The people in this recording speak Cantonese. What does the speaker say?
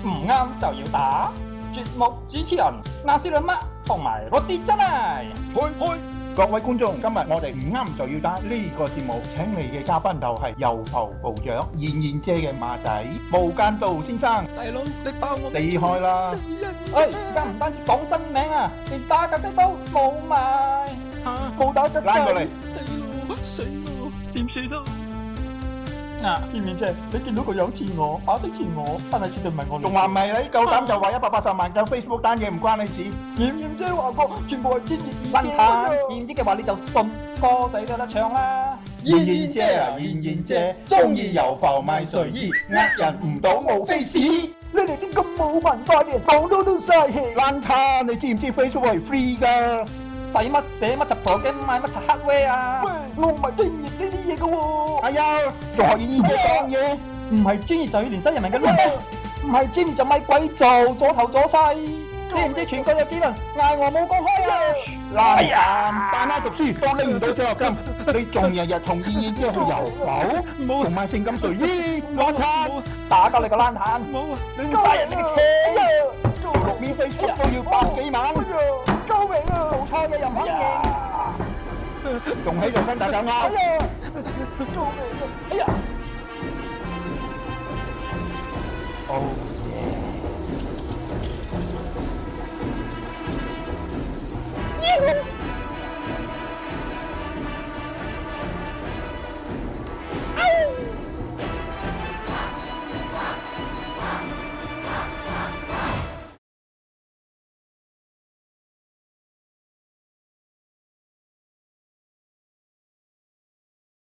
唔啱就要打。節目主持人那斯兩乜同埋我啲真係。開！各位觀眾，今日我哋唔啱就要打呢個節目，請嚟嘅嘉賓就係油浮部長燕燕姐嘅馬仔無間道先生。大佬，你爆我死開啦！而家唔單止講真名啊，連打格仔都冇埋。冇打格仔。拉過嚟。死咯！點算啊？燕燕姐，你見到個樣似我，把聲似我，但係絕對唔係我嚟。仲話唔係你夠膽就話180萬嘅 Facebook 單嘢唔關你事。燕燕姐話過，全部係專業意見。燕燕姐嘅話你就信，歌仔都得唱啦。燕燕姐啊，燕燕姐，中意油浮賣睡衣，呃人唔到無非屎。你哋啲咁冇文化嘅人講多都嘥氣。爛攤，你知唔知 Facebook 係 free 㗎？使乜寫乜柒 program 買乜柒 hardware 啊？喂，我唔係專業呢啲嘢嘅喎。哎呀，仲學燕燕姐講嘢，唔係專業就要連新人民嘅咯，唔係專業就咪鬼做，左頭左勢。知唔知全國有幾人嗌我冇公開啊？嗱呀，大媽讀書都拎唔到獎學金，你仲日日同燕燕姐去遊浮，仲買性感睡衣，爛攤，打鳩你個爛攤！冇啊！你唔殺人你嘅車啊！錄面 Facebook 都要百幾萬，救命啊！做錯嘢又唔肯認，仲喺度新打狗啱。